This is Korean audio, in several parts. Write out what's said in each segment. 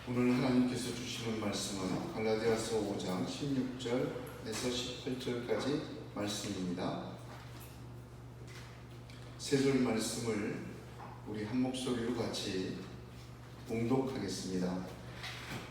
오늘 하나님께서 주시는 말씀은 갈라디아서 5장 16절에서 18절까지 말씀입니다. 세 절 말씀을 우리 한 목소리로 같이 봉독하겠습니다.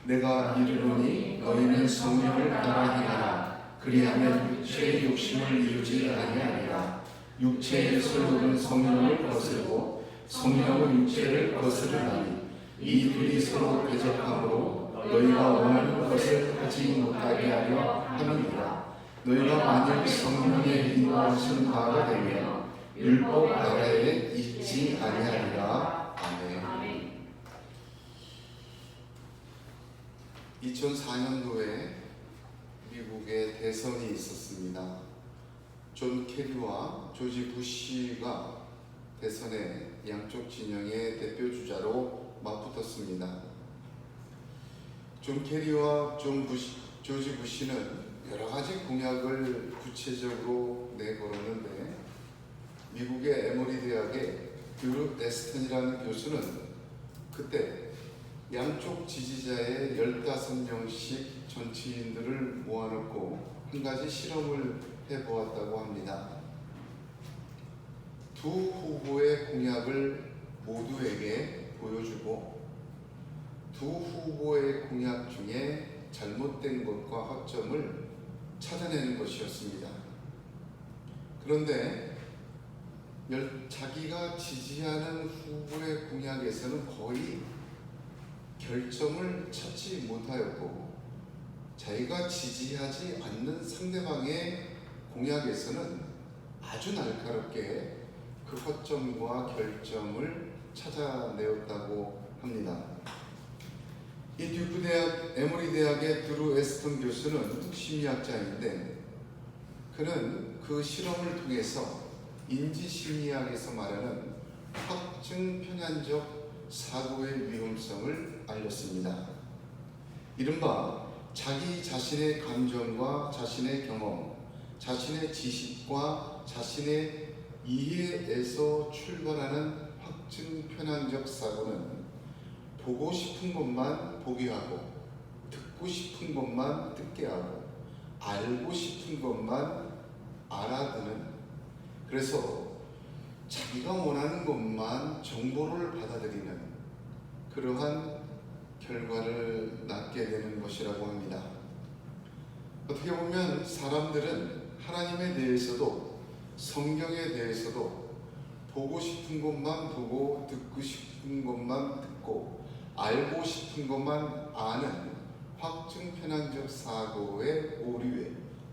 내가 이르노니 너희는 성령을 따라 행하라. 그리하면 육체의 욕심을 이루지 아니하리라. 육체의 소욕은 성령을 거스르고 성령은 육체를 거스르나니 이 둘이 서로 대적함으로 너희가 원하는 것을 하지 못하게 하려 함이니라. 너희가 만일 성령의 인도하신 바가 되면 율법 아래에 있지 아니하리라. 아멘. 2004년도에 미국에 대선이 있었습니다. 존 케리와 조지 부시가 대선의 양쪽 진영의 대표 주자로 맞붙었습니다. 존 케리와 조지 부시는 여러 가지 공약을 구체적으로 내걸었는데 미국의 에머리 대학의 드루 에스턴이라는 교수는 그때 양쪽 지지자의 15명씩 정치인들을 모아놓고 한 가지 실험을 해보았다고 합니다. 두 후보의 공약을 모두에게 보여주고 두 후보의 공약 중에 잘못된 것과 허점을 찾아내는 것이었습니다. 그런데 자기가 지지하는 후보의 공약에서는 거의 결점을 찾지 못하였고 자기가 지지하지 않는 상대방의 공약에서는 아주 날카롭게 그 허점과 결점을 찾아내었다고 합니다. 이 듀크 대학, 에머리 대학의 드루 에스턴 교수는 심리학자인데 그는 그 실험을 통해서 인지심리학에서 말하는 확증 편향적 사고의 위험성을 알렸습니다. 이른바 자기 자신의 감정과 자신의 경험, 자신의 지식과 자신의 이해에서 출발하는 확증 편향적 사고는 보고 싶은 것만 보게 하고 듣고 싶은 것만 듣게 하고 알고 싶은 것만 알아듣는, 그래서 자기가 원하는 것만 정보를 받아들이는 그러한 결과를 낳게 되는 것이라고 합니다. 어떻게 보면 사람들은 하나님에 대해서도 성경에 대해서도 보고 싶은 것만 보고 듣고 싶은 것만 듣고 알고 싶은 것만 아는 확증 편향적 사고의 오류에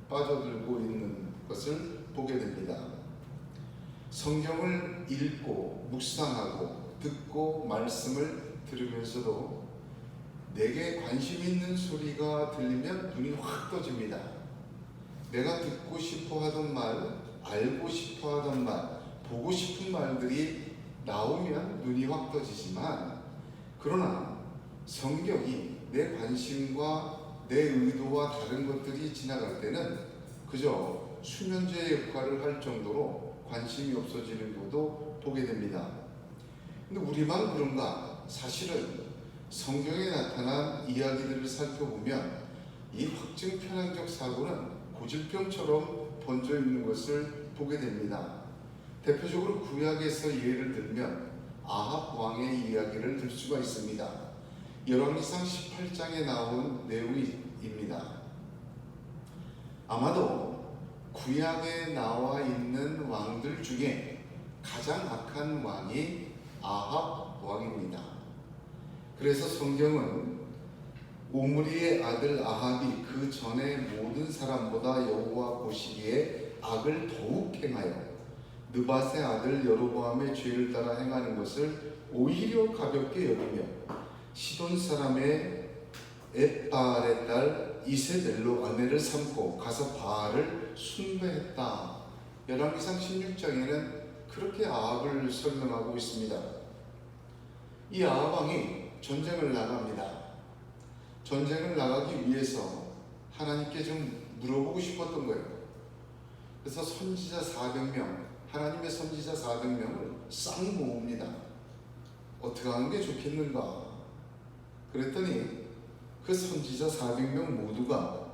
빠져들고 있는 것을 보게 됩니다. 성경을 읽고 묵상하고 듣고 말씀을 들으면서도 내게 관심 있는 소리가 들리면 눈이 확 떠집니다. 내가 듣고 싶어 하던 말, 알고 싶어 하던 말, 보고 싶은 말들이 나오면 눈이 확 떠지지만 그러나 성경이 내 관심과 내 의도와 다른 것들이 지나갈 때는 그저 수면제 역할을 할 정도로 관심이 없어지는 것도 보게 됩니다. 근데 우리만 그런가? 사실은 성경에 나타난 이야기들을 살펴보면 이 확증 편향적 사고는 고질병처럼 번져 있는 것을 보게 됩니다. 대표적으로 구약에서 예를 들면 아합 왕의 이야기를 들 수가 있습니다. 열왕기상 18장에 나온 내용입니다. 아마도 구약에 나와 있는 왕들 중에 가장 악한 왕이 아합 왕입니다. 그래서 성경은 오므리의 아들 아합이 그 전에 모든 사람보다 여호와 보시기에 악을 더욱 행하여 느밧의 아들 여로보암의 죄를 따라 행하는 것을 오히려 가볍게 여기며 시돈 사람의 엣바알의 딸 이세벨로 아내를 삼고 가서 바알을 숭배했다. 열왕기상 16장에는 그렇게 아합을 설명하고 있습니다. 이 아합 왕이 전쟁을 나갑니다. 전쟁을 나가기 위해서 하나님께 좀 물어보고 싶었던 거예요. 그래서 선지자 400명, 하나님의 선지자 400명을 싹 모읍니다. 어떻게 하는 게 좋겠는가? 그랬더니 그 선지자 400명 모두가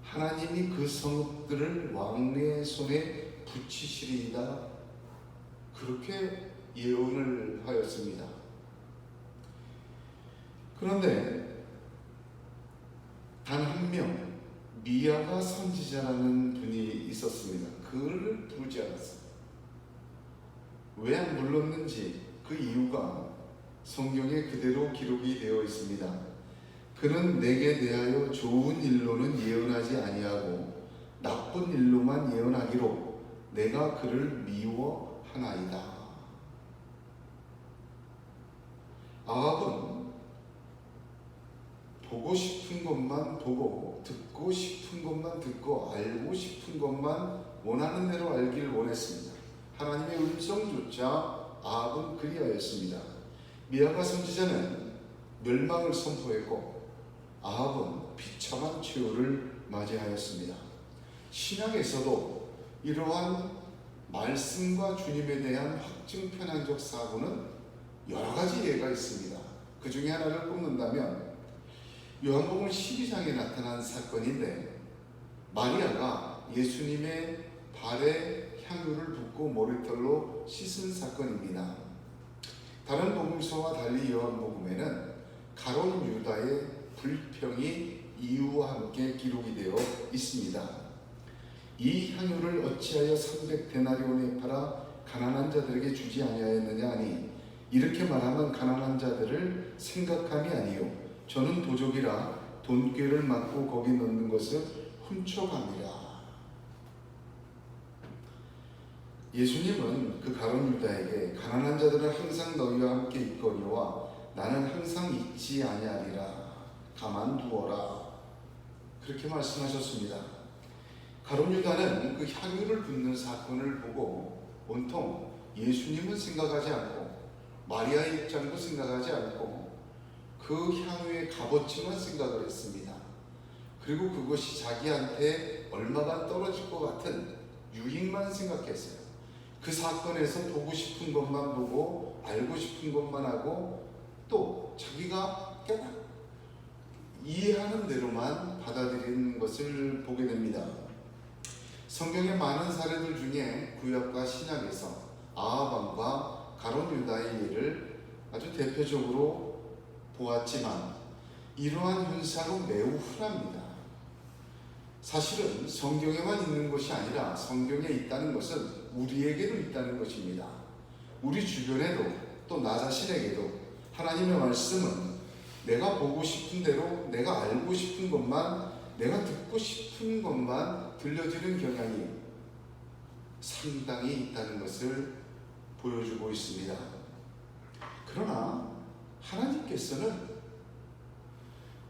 하나님이 그 성읍들을 왕의 손에 붙이시리이다, 그렇게 예언을 하였습니다. 그런데 단 한 명, 미아가 선지자라는 분이 있었습니다. 그를 부르지 않았어요. 왜 안 불렀는지 그 이유가 성경에 그대로 기록이 되어 있습니다. 그는 내게 대하여 좋은 일로는 예언하지 아니하고 나쁜 일로만 예언하기로 내가 그를 미워하나이다. 아합은 보고 싶은 것만 보고, 듣고 싶은 것만 듣고, 알고 싶은 것만 원하는 대로 알기를 원했습니다. 하나님의 음성조차 아합은 그리하였습니다. 미아가 선지자는 멸망을 선포했고 아합은 비참한 최후를 맞이하였습니다. 신약에서도 이러한 말씀과 주님에 대한 확증 편향적 사고는 여러 가지 예가 있습니다. 그 중에 하나를 꼽는다면 요한복음 12장에 나타난 사건인데, 마리아가 예수님의 발에 향유를 붓고 머리털로 씻은 사건입니다. 다른 복음서와 달리 요한복음에는 가룟 유다의 불평이 이유와 함께 기록이 되어 있습니다. 이 향유를 어찌하여 300데나리온에 팔아 가난한 자들에게 주지 아니하였느냐 하니, 이렇게 말하면 가난한 자들을 생각함이 아니요 저는 도적이라 돈꾀를 맞고 거기 넣는 것을 훔쳐갑니다. 예수님은 그 가룟 유다에게 가난한 자들은 항상 너희와 함께 있거니와 나는 항상 있지 아니하리라, 가만두어라, 그렇게 말씀하셨습니다. 가룟 유다는 그 향유를 붓는 사건을 보고 온통 예수님은 생각하지 않고 마리아의 입장도 생각하지 않고 그 향유의 값어치만 생각을 했습니다. 그리고 그것이 자기한테 얼마간 떨어질 것 같은 유익만 생각했어요. 그 사건에서 보고 싶은 것만 보고 알고 싶은 것만 하고 또 자기가 깨닫고 이해하는 대로만 받아들이는 것을 보게 됩니다. 성경의 많은 사례들 중에 구약과 신약에서 아합왕과 가룟 유다의 예를 아주 대표적으로 보았지만 이러한 현상은 매우 흔합니다. 사실은 성경에만 있는 것이 아니라 성경에 있다는 것은 우리에게도 있다는 것입니다. 우리 주변에도 또 나 자신에게도 하나님의 말씀은 내가 보고 싶은 대로, 내가 알고 싶은 것만, 내가 듣고 싶은 것만 들려지는 경향이 상당히 있다는 것을 보여주고 있습니다. 그러나 하나님께서는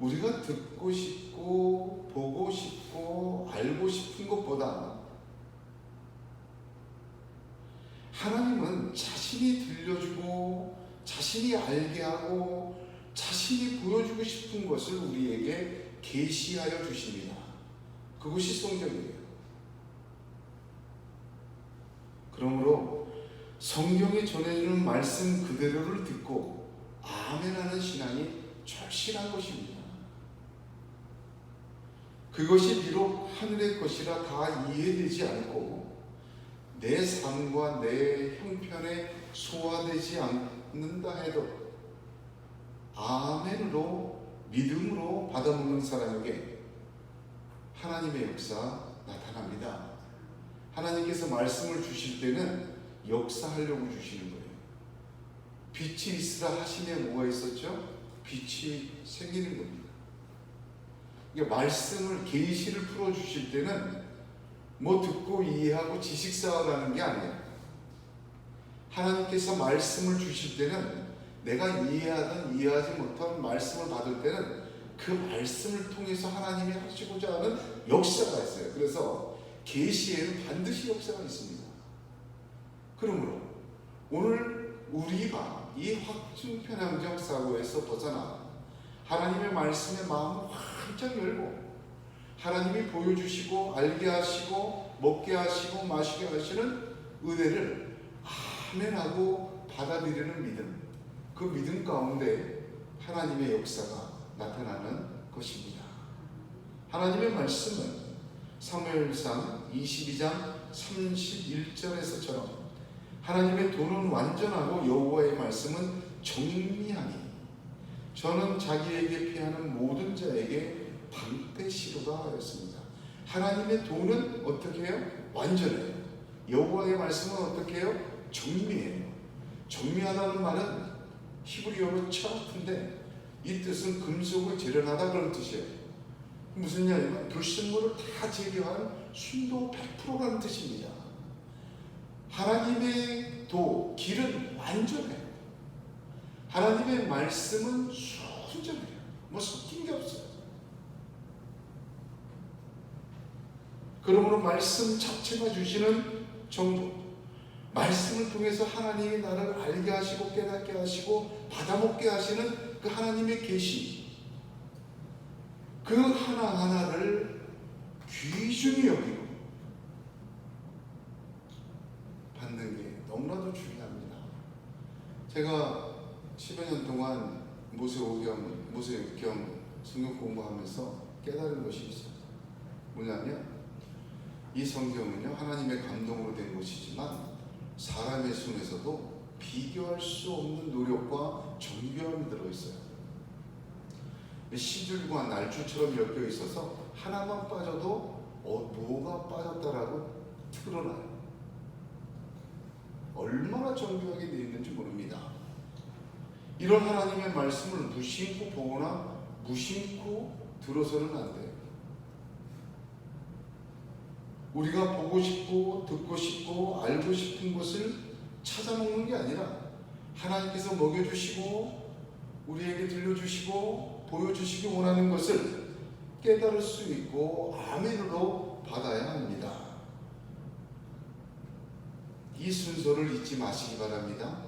우리가 듣고 싶고 보고 싶고 알고 싶은 것보다 하나님은 자신이 들려주고 자신이 알게 하고 자신이 보여주고 싶은 것을 우리에게 계시하여 주십니다. 그것이 성경이에요. 그러므로 성경이 전해주는 말씀 그대로를 듣고 아멘하는 신앙이 절실한 것입니다. 그것이 비록 하늘의 것이라 다 이해되지 않고 내 삶과 내 형편에 소화되지 않는다 해도 아멘으로 믿음으로 받아먹는 사람에게 하나님의 역사 나타납니다. 하나님께서 말씀을 주실 때는 역사하려고 주시는 거예요. 빛이 있으라 하시며 뭐가 있었죠? 빛이 생기는 겁니다. 그러니까 말씀을, 계시를 풀어주실 때는 뭐 듣고 이해하고 지식 쌓아가는 게 아니에요. 하나님께서 말씀을 주실 때는 내가 이해하든 이해하지 못한 말씀을 받을 때는 그 말씀을 통해서 하나님이 하시고자 하는 역사가 있어요. 그래서 계시에는 반드시 역사가 있습니다. 그러므로 오늘 우리가 이 확증편향적 사고에서 벗어나 하나님의 말씀에 마음을 활짝 열고 하나님이 보여주시고 알게 하시고 먹게 하시고 마시게 하시는 은혜를 아멘하고 받아들이는 믿음, 그 믿음 가운데 하나님의 역사가 나타나는 것입니다. 하나님의 말씀은 사무엘상 22장 31절에서처럼 하나님의 도는 완전하고 여호와의 말씀은 정미하니 저는 자기에게 피하는 모든 자에게 방패시로다 하였습니다. 하나님의 도는 어떻게 해요? 완전해요. 여호와의 말씀은 어떻게 해요? 정미해요. 정미하다는 말은 히브리어로 차라트인데 이 뜻은 금속을 재련하다 그런 뜻이에요. 무슨 말이냐면 불순물을 다 제거한 순도 100%라는 뜻입니다. 하나님의 도, 길은 완전해요. 하나님의 말씀은 순전해요. 뭐 섞인 게 없어요. 그러므로 말씀 자체가 주시는 정보, 말씀을 통해서 하나님이 나를 알게 하시고 깨닫게 하시고 받아먹게 하시는 그 하나님의 계시, 그 하나하나를 귀중히 여기고 받는 게 너무나도 중요합니다. 제가 10여 년 동안 모세오경 성경 공부하면서 깨달은 것이 있어요. 뭐냐면 이 성경은요 하나님의 감동으로 된 것이지만 사람의 손에서도 비교할 수 없는 노력과 정교함이 들어있어요. 시줄과 날줄처럼 엮여 있어서 하나만 빠져도 뭐가 빠졌다라고 드러나요. 얼마나 정교하게 되어 있는지 모릅니다. 이런 하나님의 말씀을 무심코 보거나 무심코 들어서는 안 돼요. 우리가 보고 싶고 듣고 싶고 알고 싶은 것을 찾아먹는 게 아니라 하나님께서 먹여주시고 우리에게 들려주시고 보여주시기 원하는 것을 깨달을 수 있고 아멘으로 받아야 합니다. 이 순서를 잊지 마시기 바랍니다.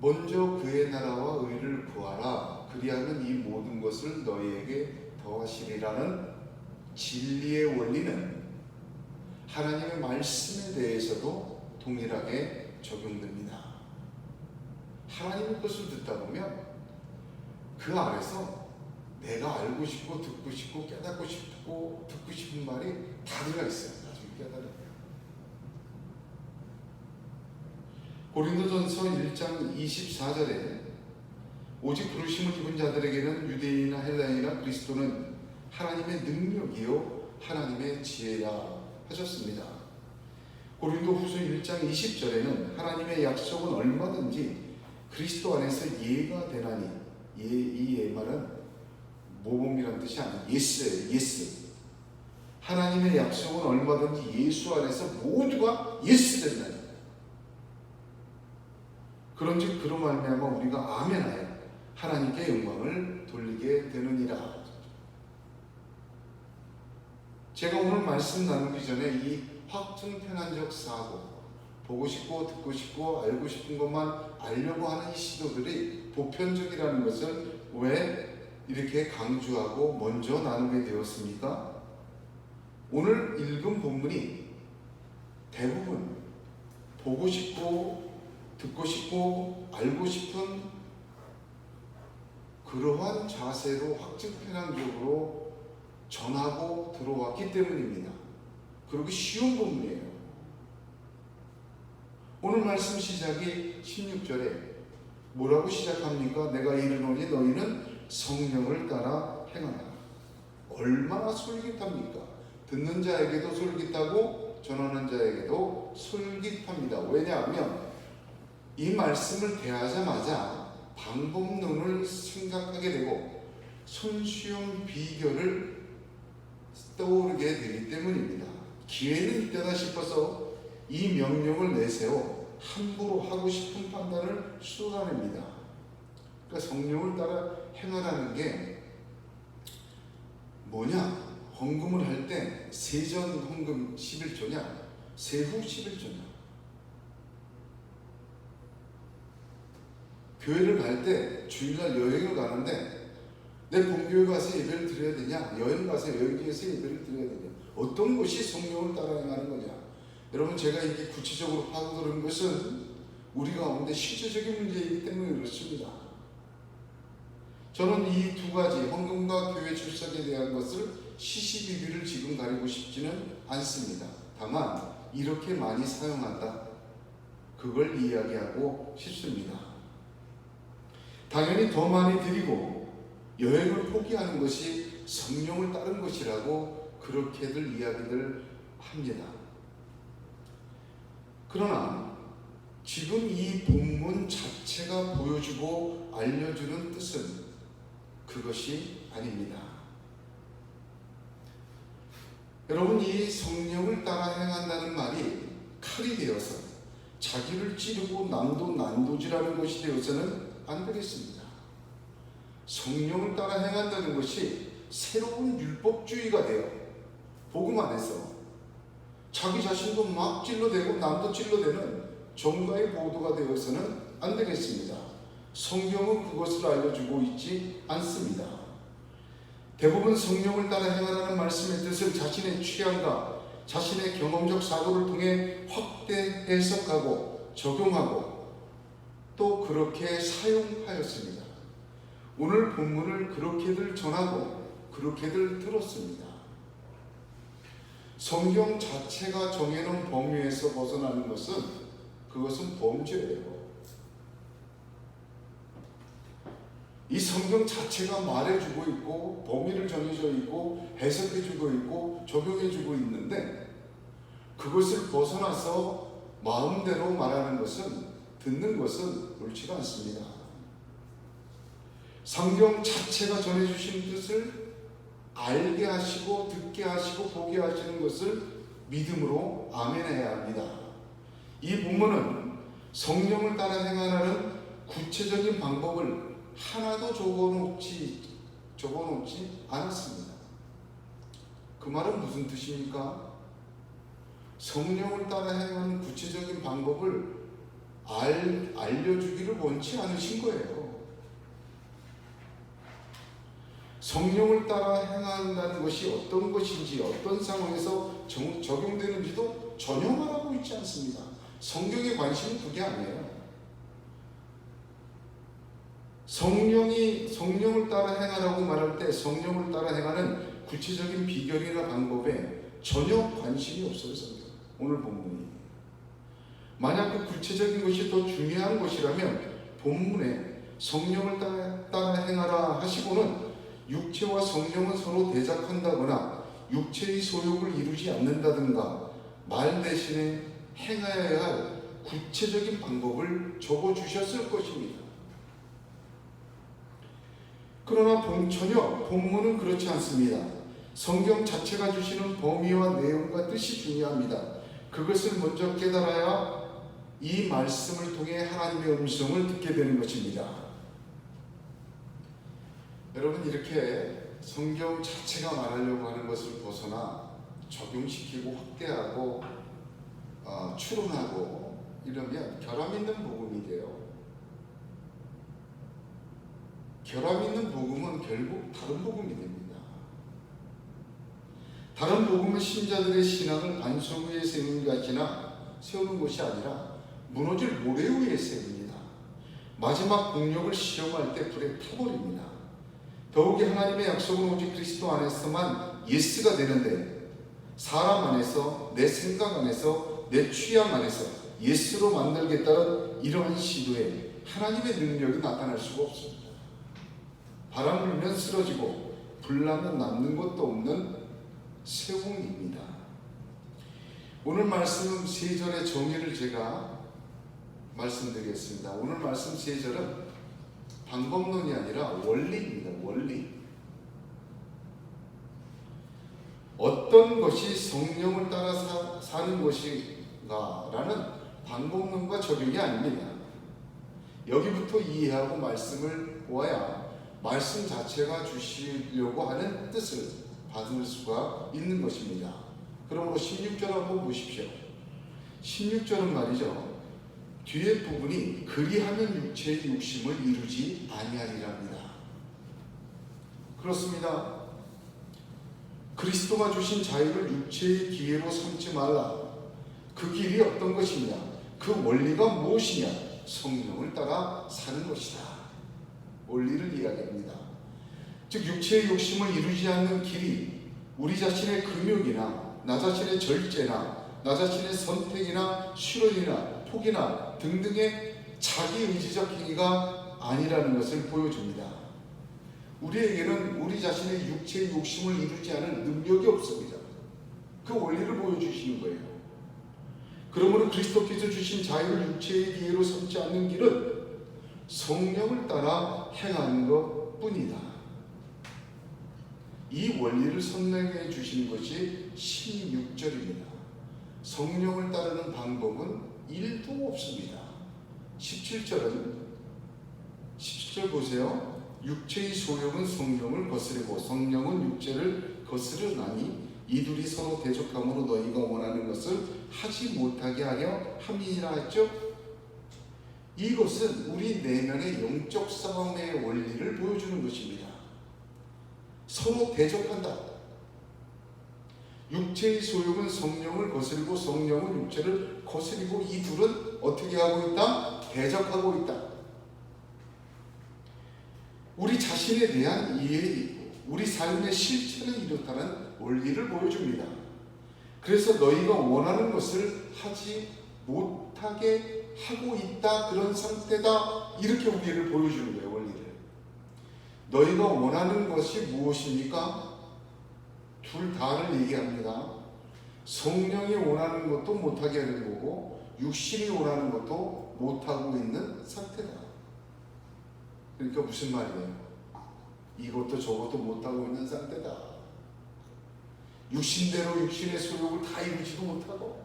먼저 그의 나라와 의를 구하라. 그리하면 이 모든 것을 너희에게 더하시리라는 진리의 원리는 하나님의 말씀에 대해서도 동일하게 적용됩니다. 하나님의 것을 듣다 보면 그 안에서 내가 알고 싶고 듣고 싶고 깨닫고 싶고 듣고 싶은 말이 다 들어있어요. 나중에 깨달아요. 고린도전서 1장 24절에 오직 부르심을 입은 자들에게는 유대인이나 헬라인이나 그리스도는 하나님의 능력이요 하나님의 지혜야 하셨습니다. 고린도후서 1장 20절에는 하나님의 약속은 얼마든지 그리스도 안에서 예가 되나니 이 말은 모범이라는 뜻이 아니에요. 예스예요. 예스. 하나님의 약속은 얼마든지 예수 안에서 모두가 예스 된다. 그런즉 그로 말미암아 우리가 아멘하여 하나님께 영광을 돌리게 되느니라. 제가 오늘 말씀 나누기 전에 이 확증편한적 사고, 보고 싶고 듣고 싶고 알고 싶은 것만 알려고 하는 이 시도들이 보편적이라는 것을 왜 이렇게 강조하고 먼저 나누게 되었습니까? 오늘 읽은 본문이 대부분 보고 싶고 듣고 싶고 알고 싶은 그러한 자세로 확증편향적으로 전하고 들어왔기 때문입니다. 그러기 쉬운 본문이에요. 오늘 말씀 시작이 16절에 뭐라고 시작합니까? 내가 이르노니 너희는 성령을 따라 행하라. 얼마나 솔깃합니까? 듣는 자에게도 솔깃하고 전하는 자에게도 솔깃합니다. 왜냐하면 이 말씀을 대하자마자 방법론을 생각하게 되고 손수용 비결을 떠오르게 되기 때문입니다. 기회는 이때다 싶어서 이 명령을 내세워 함부로 하고 싶은 판단을 쏟아냅니다. 그러니까 성령을 따라 행하라는 게 뭐냐? 헌금을 할 때 세전 헌금 11조냐? 세후 11조냐? 교회를 갈 때 주일날 여행을 가는데 내 본교회 가서 예배를 드려야 되냐? 여행 가서 여행지에서 예배를 드려야 되냐? 어떤 것이 성령을 따라 행하는 거냐? 여러분, 제가 이게 구체적으로 파고드는 것은 우리 가운데 실제적인 문제이기 때문에 그렇습니다. 저는 이 두 가지 헌금과 교회 출석에 대한 것을 시시비비를 지금 가리고 싶지는 않습니다. 다만 이렇게 많이 사용한다, 그걸 이야기하고 싶습니다. 당연히 더 많이 드리고 여행을 포기하는 것이 성령을 따른 것이라고 그렇게들 이야기들 합니다. 그러나 지금 이 본문 자체가 보여주고 알려주는 뜻은 그것이 아닙니다. 여러분, 이 성령을 따라 행한다는 말이 칼이 되어서 자기를 찌르고 남도 난도질하는 것이 되어서는 안 되겠습니다. 성령을 따라 행한다는 것이 새로운 율법주의가 되어 복음 안에서 자기 자신도 막 찔러대고 남도 찔러대는 정가의 보도가 되어서는 안 되겠습니다. 성경은 그것을 알려주고 있지 않습니다. 대부분 성령을 따라 행하라는 말씀의 뜻을 자신의 취향과 자신의 경험적 사고를 통해 확대 해석하고 적용하고 또 그렇게 사용하였습니다. 오늘 본문을 그렇게들 전하고 그렇게들 들었습니다. 성경 자체가 정해놓은 범위에서 벗어나는 것은 그것은 범죄예요. 이 성경 자체가 말해주고 있고 범위를 정해져 있고 해석해주고 있고 적용해주고 있는데 그것을 벗어나서 마음대로 말하는 것은, 듣는 것은 옳지가 않습니다. 성경 자체가 전해주신 뜻을 알게 하시고 듣게 하시고 보게 하시는 것을 믿음으로 아멘해야 합니다. 이 본문은 성령을 따라 행하라는 구체적인 방법을 하나도 적어놓지 않았습니다. 그 말은 무슨 뜻입니까? 성령을 따라 행하는 구체적인 방법을 알려주기를 원치 않으신 거예요. 성령을 따라 행한다는 것이 어떤 것인지, 어떤 상황에서 적용되는지도 전혀 말하고 있지 않습니다. 성경의 관심은 그게 아니에요. 성령을 따라 행하라고 말할 때 성령을 따라 행하는 구체적인 비결이나 방법에 전혀 관심이 없어요. 성경, 오늘 본문이. 만약 그 구체적인 것이 더 중요한 것이라면 본문에 성령을 따라 행하라 하시고는 육체와 성령은 서로 대적한다거나 육체의 소욕을 이루지 않는다든가 말 대신에 행하여야 할 구체적인 방법을 적어주셨을 것입니다. 그러나 전혀 본문은 그렇지 않습니다. 성경 자체가 주시는 범위와 내용과 뜻이 중요합니다. 그것을 먼저 깨달아야 이 말씀을 통해 하나님의 음성을 듣게 되는 것입니다. 여러분, 이렇게 성경 자체가 말하려고 하는 것을 벗어나 적용시키고 확대하고 추론하고 이러면 결함 있는 복음이 돼요. 결함 있는 복음은 결국 다른 복음이 됩니다. 다른 복음은 신자들의 신앙을 반석 위에 세우는 것이 아니라 무너질 모래 위에 세웁니다. 마지막 공력을 시험할 때 불에 타버립니다. 더욱이 하나님의 약속은 오직 그리스도 안에서만 예스가 되는데 사람 안에서, 내 생각 안에서, 내 취향 안에서 예스로 만들겠다는 이러한 시도에 하나님의 능력이 나타날 수가 없습니다. 바람 불면 쓰러지고 불나면 남는 것도 없는 세웅입니다. 오늘 말씀 3절의 정의를 제가 말씀드리겠습니다. 오늘 말씀 3절은 방법론이 아니라 원리입니다. 원리. 어떤 것이 성령을 따라 사는 것인가 라는 방법론과 적용이 아닙니다. 여기부터 이해하고 말씀을 보아야 말씀 자체가 주시려고 하는 뜻을 받을 수가 있는 것입니다. 그러므로 16절 한번 보십시오. 16절은 말이죠, 뒤에 부분이 그리하면 육체의 욕심을 이루지 아니하리랍니다. 그렇습니다. 그리스도가 주신 자유를 육체의 기회로 삼지 말라. 그 길이 어떤 것이냐? 그 원리가 무엇이냐? 성령을 따라 사는 것이다. 원리를 이야기합니다. 즉 육체의 욕심을 이루지 않는 길이 우리 자신의 금욕이나 나 자신의 절제나 나 자신의 선택이나 실언이나 포기나 등등의 자기 의지적 행위가 아니라는 것을 보여줍니다. 우리에게는 우리 자신의 육체의 욕심을 이루지 않을 능력이 없습니다. 그 원리를 보여주시는 거예요. 그러므로 그리스도께서 주신 자유를 육체의 기회로 삼지 않는 길은 성령을 따라 행하는 것 뿐이다. 이 원리를 설명해 주시는 것이 16절입니다. 성령을 따르는 방법은 1도 없습니다. 17절 보세요. 육체의 소욕은 성령을 거스르고 성령은 육체를 거스르나니 이둘이 서로 대적함으로 너희가 원하는 것을 하지 못하게 하려 함이라 했죠. 이것은 우리 내면의 영적 싸움의 원리를 보여주는 것입니다. 서로 대적한다. 육체의 소욕은 성령을 거스르고 성령은 육체를 거스르고 이 둘은 어떻게 하고 있다? 대적하고 있다. 우리 자신에 대한 이해이고 우리 삶의 실체를 이렇다는 원리를 보여줍니다. 그래서 너희가 원하는 것을 하지 못하게 하고 있다, 그런 상태다, 이렇게 우리를 보여주는 거예요. 원리를. 너희가 원하는 것이 무엇입니까? 둘 다를 얘기합니다. 성령이 원하는 것도 못하게 하는 거고 육신이 원하는 것도 못하고 있는 상태다. 그러니까 무슨 말이에요? 이것도 저것도 못하고 있는 상태다. 육신대로 육신의 소욕을 다 이루지도 못하고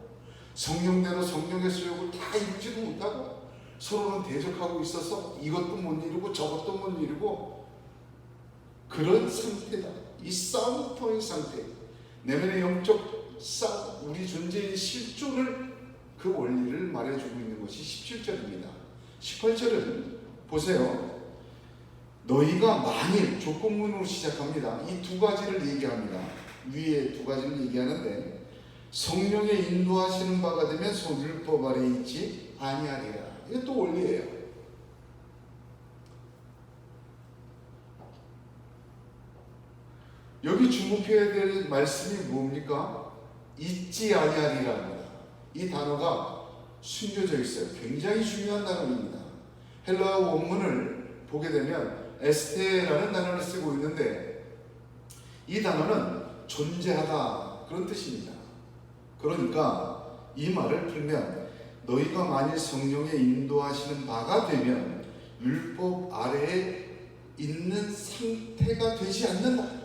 성령대로 성령의 소욕을 다 이루지도 못하고 서로는 대적하고 있어서 이것도 못 이루고 저것도 못 이루고 그런 상태다. 이 싸움터인 상태, 내면의 영적 싸움, 우리 존재의 실존을 그 원리를 말해주고 있는 것이 17절입니다. 18절은 보세요. 너희가 만일, 조건문으로 시작합니다. 이 두 가지를 얘기합니다. 위에 두 가지를 얘기하는데 성령의 인도하시는 바가 되면 율법 아래 있지 아니하리라. 이게 또 원리예요. 여기 주목해야 될 말씀이 뭡니까? 잊지 아니하리라 합니다. 이 단어가 숨겨져 있어요. 굉장히 중요한 단어입니다. 헬라어 원문을 보게 되면 에스테라는 단어를 쓰고 있는데 이 단어는 존재하다, 그런 뜻입니다. 그러니까 이 말을 풀면 너희가 만일 성령의 인도하시는 바가 되면 율법 아래에 있는 상태가 되지 않는다.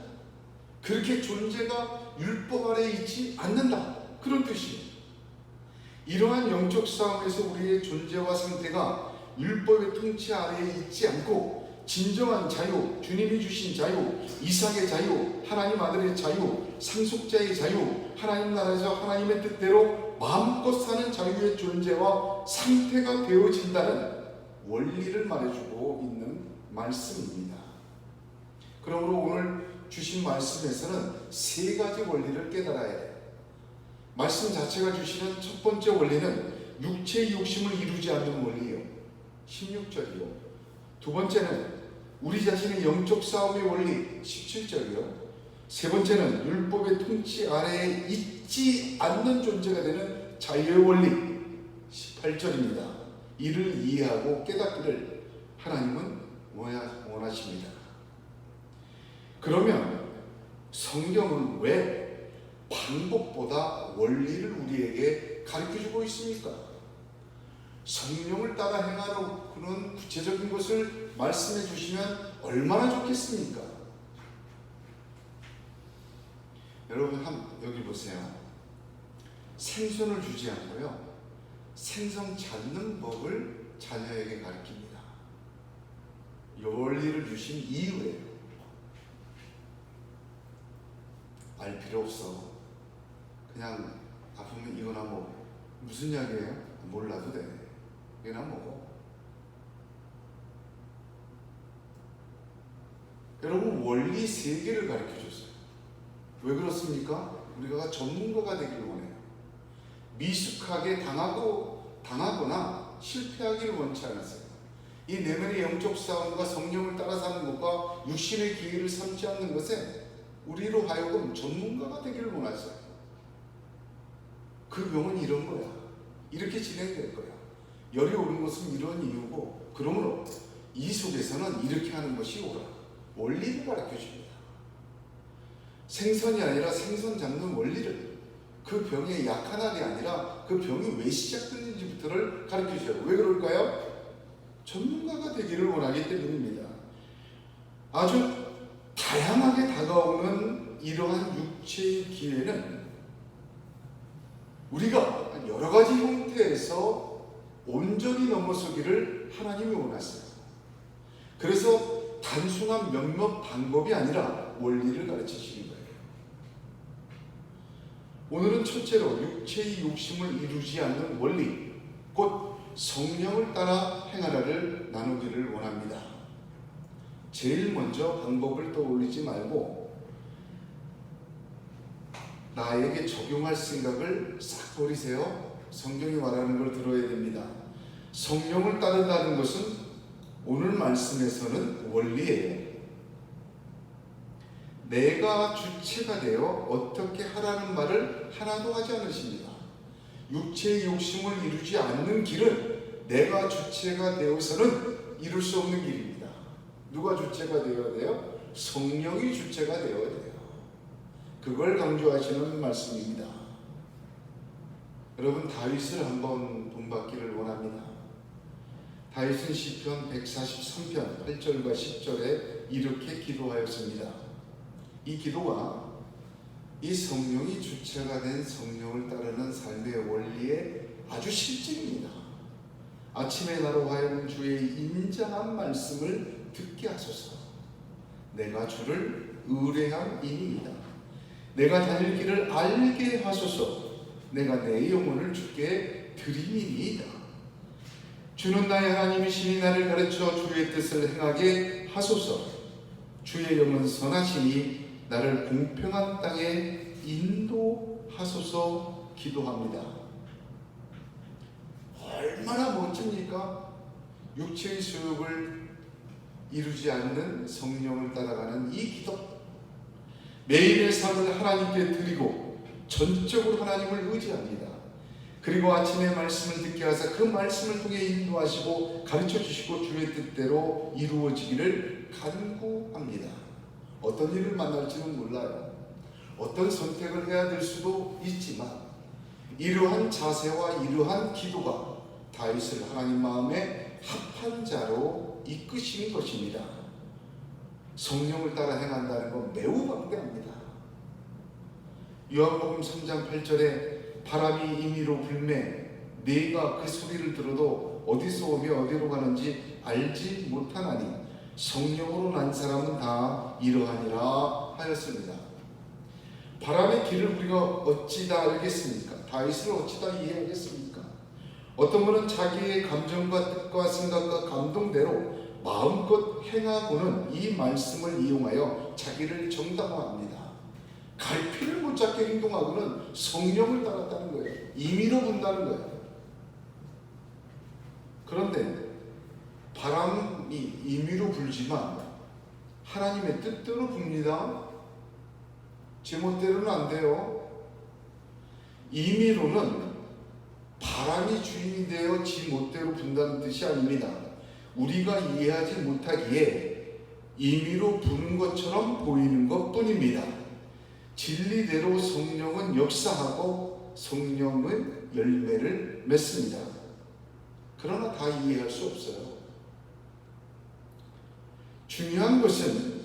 그렇게 존재가 율법 아래에 있지 않는다, 그런 뜻이에요. 이러한 영적 싸움에서 우리의 존재와 상태가 율법의 통치 아래에 있지 않고 진정한 자유, 주님이 주신 자유, 이삭의 자유, 하나님 아들의 자유, 상속자의 자유, 하나님 나라에서 하나님의 뜻대로 마음껏 사는 자유의 존재와 상태가 되어진다는 원리를 말해주고 있는 말씀입니다. 그러므로 오늘 주신 말씀에서는 세 가지 원리를 깨달아야 해요. 말씀 자체가 주시는 첫 번째 원리는 육체의 욕심을 이루지 않는 원리예요. 16절이요. 두 번째는 우리 자신의 영적 싸움의 원리, 17절이요. 세 번째는 율법의 통치 아래에 있지 않는 존재가 되는 자유의 원리, 18절입니다. 이를 이해하고 깨닫기를 하나님은 원하십니다. 그러면 성경은 왜 방법보다 원리를 우리에게 가르쳐주고 있습니까? 성령을 따라 행하는 그런 구체적인 것을 말씀해 주시면 얼마나 좋겠습니까? 여러분 여기 보세요. 생선을 주지 않고요, 생선 잡는 법을 자녀에게 가르칩니다. 이 원리를 주신 이유예요. 알 필요 없어. 그냥 아프면 이거나 먹어. 무슨 약이에요? 몰라도 돼. 이거나 먹어. 여러분, 원리 세 개를 가르쳐 줬어요. 왜 그렇습니까? 우리가 전문가가 되기를 원해요. 미숙하게 당하거나 실패하기를 원치 않았어요. 이 내면의 영적 싸움과 성령을 따라 사는 것과 육신의 기회를 삼지 않는 것에 우리로 하여금 전문가가 되기를 원하세요. 그 병은 이런 거야. 이렇게 진행될 거야. 열이 오른 것은 이런 이유고, 그러므로 이 속에서는 이렇게 하는 것이 옳아. 원리를 가르쳐 줍니다. 생선이 아니라 생선 잡는 원리를, 그 병의 약한 알이 아니라 그 병이 왜 시작됐는지부터를 가르쳐 줘요. 왜 그럴까요? 전문가가 되기를 원하기 때문입니다. 아주 다양하게 다가오는 이러한 육체의 기회는 우리가 여러 가지 형태에서 온전히 넘어서기를 하나님이 원하세요. 그래서 단순한 몇몇 방법이 아니라 원리를 가르치시는 거예요. 오늘은 첫째로 육체의 욕심을 이루지 않는 원리, 곧 성령을 따라 행하라를 나누기를 원합니다. 제일 먼저 방법을 떠올리지 말고 나에게 적용할 생각을 싹 버리세요. 성경이 말하는 걸 들어야 됩니다. 성령을 따른다는 것은 오늘 말씀에서는 원리예요. 내가 주체가 되어 어떻게 하라는 말을 하나도 하지 않으십니다. 육체의 욕심을 이루지 않는 길은 내가 주체가 되어서는 이룰 수 없는 길입니다. 누가 주체가 되어야 돼요? 성령이 주체가 되어야 돼요. 그걸 강조하시는 말씀입니다. 여러분, 다윗을 한번 본받기를 원합니다. 다윗은 시편 143편 8절과 10절에 이렇게 기도하였습니다. 이 기도가 이 성령이 주체가 된 성령을 따르는 삶의 원리의 아주 실증입니다. 아침에 나로 하여금 주의 인자한 말씀을 듣게 하소서. 내가 주를 의뢰함이니이다. 내가 다닐 길을 알게 하소서. 내가 내 영혼을 주께 드리니이다. 주는 나의 하나님이시니 나를 가르쳐 주의 뜻을 행하게 하소서. 주의 영은 선하시니 나를 공평한 땅에 인도하소서 기도합니다. 얼마나 멋집니까? 육체의 수욕을 이루지 않는 성령을 따라가는 이 기도. 매일의 삶을 하나님께 드리고 전적으로 하나님을 의지합니다. 그리고 아침에 말씀을 듣게 하사 그 말씀을 통해 인도하시고 가르쳐 주시고 주의 뜻대로 이루어지기를 간구합니다. 어떤 일을 만날지는 몰라요. 어떤 선택을 해야 될 수도 있지만 이러한 자세와 이러한 기도가 다윗을 하나님 마음에 합한 자로 이끄신 것입니다. 성령을 따라 행한다는 건 매우 방대합니다. 요한복음 3장 8절에 바람이 임의로 불매 네가 그 소리를 들어도 어디서 오며 어디로 가는지 알지 못하나니 성령으로 난 사람은 다 이러하니라 하였습니다. 바람의 길을 우리가 어찌 다 알겠습니까? 다윗을 어찌 다 이해하겠습니까? 어떤 분은 자기의 감정과 뜻과 생각과 감동대로 마음껏 행하고는 이 말씀을 이용하여 자기를 정당화합니다. 갈피를 못 잡게 행동하고는 성령을 따랐다는 거예요. 임의로 분다는 거예요. 그런데 바람이 임의로 불지만 하나님의 뜻대로 붑니다. 제멋대로는 안 돼요. 임의로는 바람이 주인이 되어 지 멋대로 분다는 뜻이 아닙니다. 우리가 이해하지 못하기에 임의로 부는 것처럼 보이는 것뿐입니다. 진리대로 성령은 역사하고 성령은 열매를 맺습니다. 그러나 다 이해할 수 없어요. 중요한 것은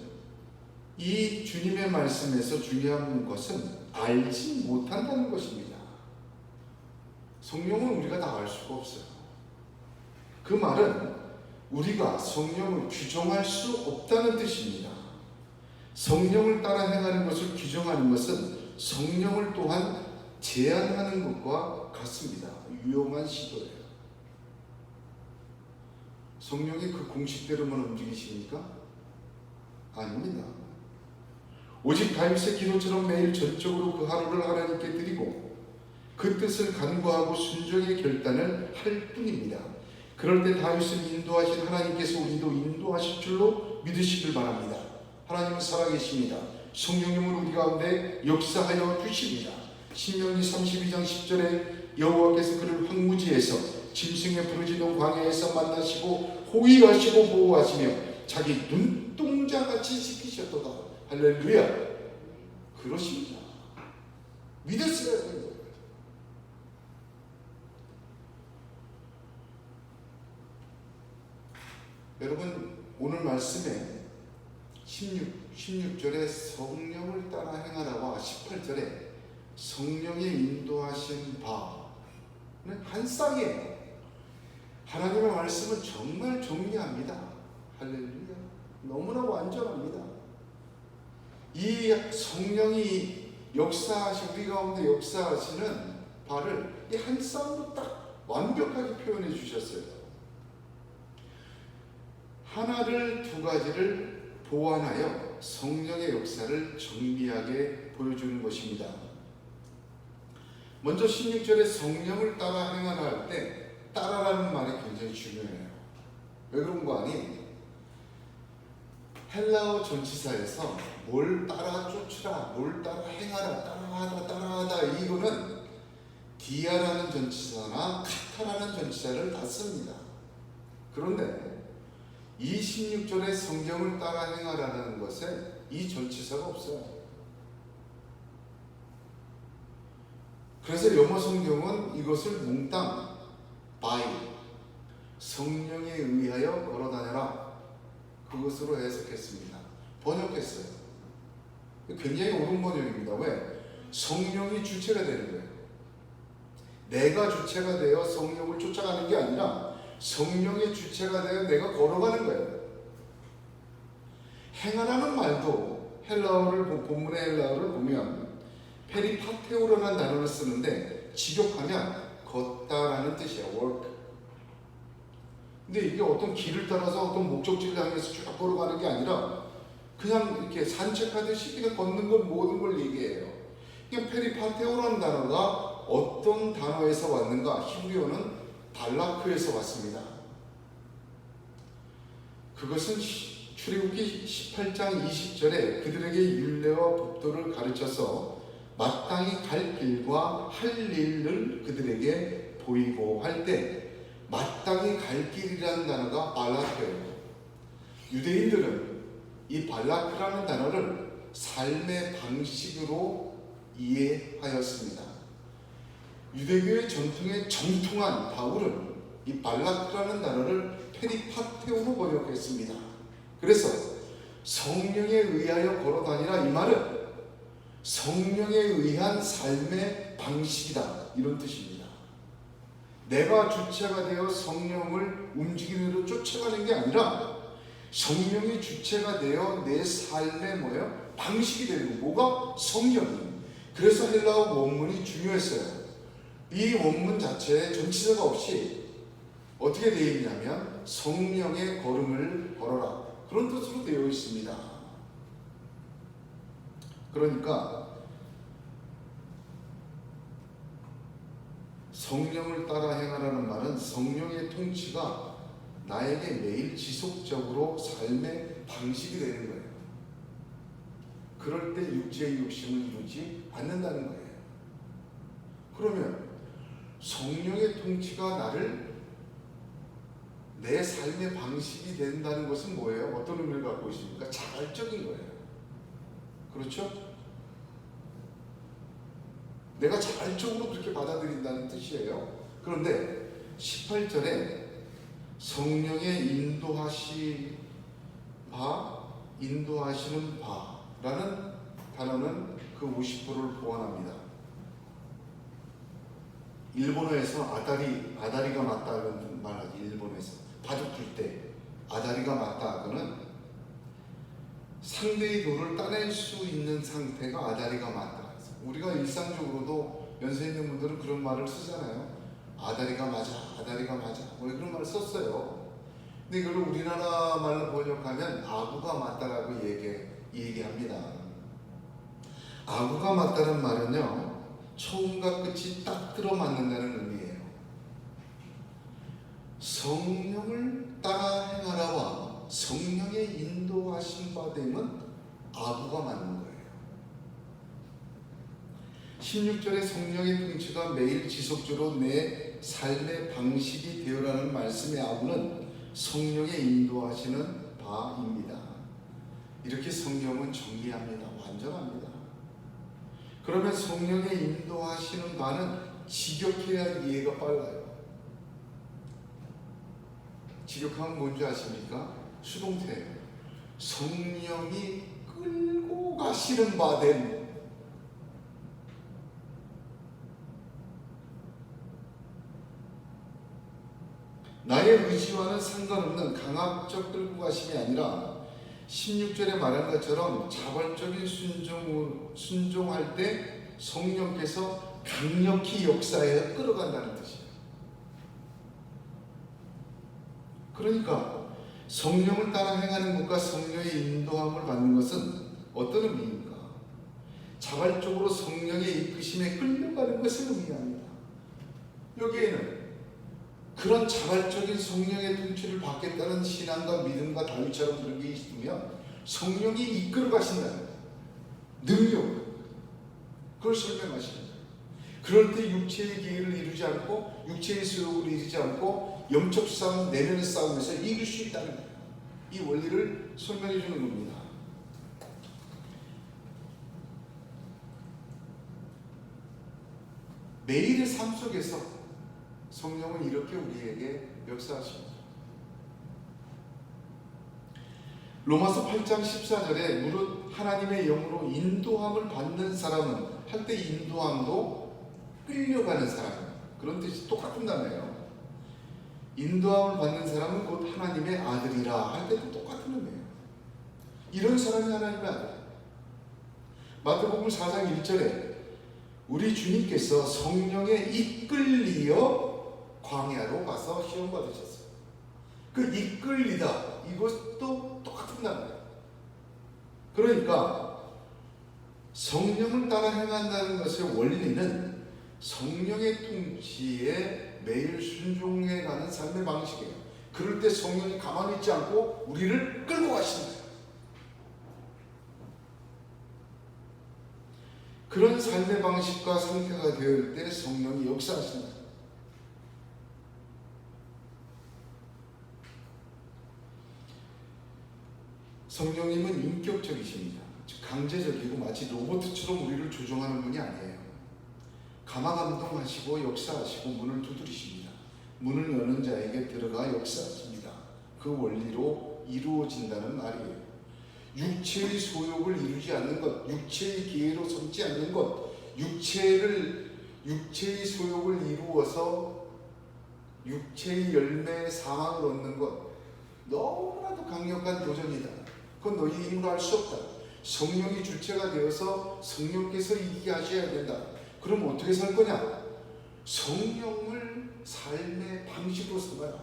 이 주님의 말씀에서 중요한 것은 알지 못한다는 것입니다. 성령은 우리가 다 알 수가 없어요. 그 말은 우리가 성령을 규정할 수 없다는 뜻입니다. 성령을 따라 행하는 것을 규정하는 것은 성령을 또한 제한하는 것과 같습니다. 유용한 시도예요. 성령이 그 공식대로만 움직이십니까? 아닙니다. 오직 다윗의 기도처럼 매일 전적으로 그 하루를 하나님께 드리고 그 뜻을 간구하고 순종의 결단을 할 뿐입니다. 그럴 때 다윗을 인도하신 하나님께서 우리도 인도하실 줄로 믿으시길 바랍니다. 하나님은 살아계십니다. 성령님은 우리 가운데 역사하여 주십니다. 신명기 32장 10절에 여호와께서 그를 황무지에서 짐승의 부르짖는 광야에서 만나시고 호위하시고 보호하시며 자기 눈동자같이 지키셨도다. 할렐루야. 그러십니다. 믿었어야 되는 거예요. 여러분 오늘 말씀에 16절에 성령을 따라 행하라와 18절에 성령의 인도하신 바는 한 쌍이에요. 하나님의 말씀은 정말 정리합니다. 할렐루야. 너무나 완전합니다. 이 성령이 우리 가운데 역사하시는 바를 이 한 쌍으로 딱 완벽하게 표현해 주셨어요. 하나를 두 가지를 보완하여 성령의 역사를 정리하게 보여주는 것입니다. 먼저 16절에 성령을 따라 행하라 할 때 따라라는 말이 굉장히 중요해요. 왜 그런 거 아니? 헬라어 전치사에서 뭘 따라 쫓으라, 뭘 따라 행하라, 따라하다 이거는 디아라는 전치사나 카타라는 전치사를 다 씁니다. 그런데 이 16절에 성경을 따라 행하라는 것에 이 전치사가 없어요. 그래서 영어 성경은 이것을 몽땅 by 성령에 의하여 걸어다녀라 그것으로 해석했습니다. 번역했어요. 굉장히 옳은 번역입니다. 왜? 성령이 주체가 되는 거예요. 내가 주체가 되어 성령을 쫓아가는 게 아니라 성령의 주체가 되어 내가 걸어가는 거예요. 행하라는 말도 본문의 헬라어를 보면 페리파테오라는 단어를 쓰는데 직역하면 걷다라는 뜻이에요. work. 근데 이게 어떤 길을 따라서 어떤 목적지를 향해서 쭉 걸어가는 게 아니라 그냥 이렇게 산책하듯이 그냥 걷는 건 모든 걸 얘기해요. 이게 페리파테오라는 단어가 어떤 단어에서 왔는가? 히브리어는 발라크에서 왔습니다. 그것은 출애굽기 18장 20절에 그들에게 율례와 법도를 가르쳐서 마땅히 갈 길과 할 일을 그들에게 보이고 할 때 마땅히 갈 길이라는 단어가 발라크예요. 유대인들은 이 발라크라는 단어를 삶의 방식으로 이해하였습니다. 유대교의 전통에 정통한 바울은 이 발라크라는 단어를 페리파테오로 번역했습니다. 그래서 성령에 의하여 걸어다니라 이 말은 성령에 의한 삶의 방식이다 이런 뜻입니다. 내가 주체가 되어 성령을 움직이는 대로 쫓아가는 게 아니라 성령이 주체가 되어 내 삶의 방식이 되는 뭐가? 성령이. 그래서 헬라어 원문이 중요했어요. 이 원문 자체에 전치사가 없이 어떻게 되어 있냐면 성령의 걸음을 걸어라 그런 뜻으로 되어 있습니다. 그러니까 성령을 따라 행하라는 말은 성령의 통치가 나에게 매일 지속적으로 삶의 방식이 되는 거예요. 그럴 때 육체의 욕심을 이루지 않는다는 거예요. 그러면 성령의 통치가 나를 내 삶의 방식이 된다는 것은 뭐예요? 어떤 의미를 갖고 있습니까? 자발적인 거예요. 그렇죠? 내가 자발적으로 그렇게 받아들인다는 뜻이에요. 그런데 18절에 성령의 인도하시는 바라는 단어는 그 50%를 보완합니다. 일본어에서 아다리가 맞다는 말하지. 일본에서 바둑 둘 때 아다리가 맞다 하고는 상대의 돌을 따낼 수 있는 상태가 아다리가 맞다. 우리가 일상적으로도 연세 있는 분들은 그런 말을 쓰잖아요. 아다리가 맞아, 아다리가 맞아. 그런 말을 썼어요. 근데 이걸 우리나라 말로 번역하면 아구가 맞다라고 얘기합니다. 아구가 맞다는 말은요, 처음과 끝이 딱 들어맞는다는 의미예요. 성령을 따라 행하라와 성령의 인도하신 바 됨은 아부가 맞는 거예요. 16절에 성령의 통치가 매일 지속적으로 내 삶의 방식이 되어라는 말씀의 아부는 성령의 인도하시는 바입니다. 이렇게 성령은 정리합니다. 완전합니다. 그러면 성령의 인도하시는 바는 지격해야 이해가 빨라요. 지격하면 뭔지 아십니까? 수동태예요. 성령이 끌고 가시는 바 됨. 나의 의지와는 상관없는 강압적 끌고 가심이 아니라 16절에 말한 것처럼 자발적인 순종할 때 성령께서 강력히 역사해 끌어간다는 뜻이에요. 그러니까 성령을 따라 행하는 것과 성령의 인도함을 받는 것은 어떤 의미입니까? 자발적으로 성령의 이끄심에 끌려가는 것을 의미합니다. 여기에는 그런 자발적인 성령의 통치를 받겠다는 신앙과 믿음과 다윗처럼 그런 게 있으면 성령이 이끌어 가신다는 능력, 그걸 설명하시는 거예요. 그럴 때 육체의 기회를 이루지 않고 육체의 수욕을 이루지 않고 영적 싸움, 내면의 싸움에서 이길 수 있다는 거예요. 이 원리를 설명해 주는 겁니다. 매일의 삶 속에서 성령은 이렇게 우리에게 역사하십니다. 로마서 8장 14절에 무릇 하나님의 영으로 인도함을 받는 사람은 할 때 인도함도 끌려가는 사람, 그런 뜻이 똑같은 단어예요. 인도함을 받는 사람은 곧 하나님의 아들이라 할 때도 똑같은 의미예요. 이런 사람이 하나님의 아들. 마태복음 4장 1절에 우리 주님께서 성령에 이끌리어 광야로 가서 시험 받으셨어요. 그 이끌리다, 이것도 똑같은 단어예요. 그러니까 성령을 따라 행한다는 것의 원리는 성령의 통치에 매일 순종해가는 삶의 방식이에요. 그럴 때 성령이 가만히 있지 않고 우리를 끌고 가시는 거예요. 그런 삶의 방식과 상태가 되을 때 성령이 역사하시는 거예요. 성령님은 인격적이십니다. 강제적이고 마치 로봇처럼 우리를 조종하는 분이 아니에요. 감화감동하시고 역사하시고 문을 두드리십니다. 문을 여는 자에게 들어가 역사하십니다. 그 원리로 이루어진다는 말이에요. 육체의 소욕을 이루지 않는 것, 육체의 기회로 삼지 않는 것, 육체의 소욕을 이루어서 육체의 열매의 사망을 얻는 것, 너무나도 강력한 도전이다. 그건 너희 힘으로 할 수 없다. 성령이 주체가 되어서 성령께서 이기게 하셔야 된다. 그럼 어떻게 살 거냐? 성령을 삶의 방식으로 삼아라.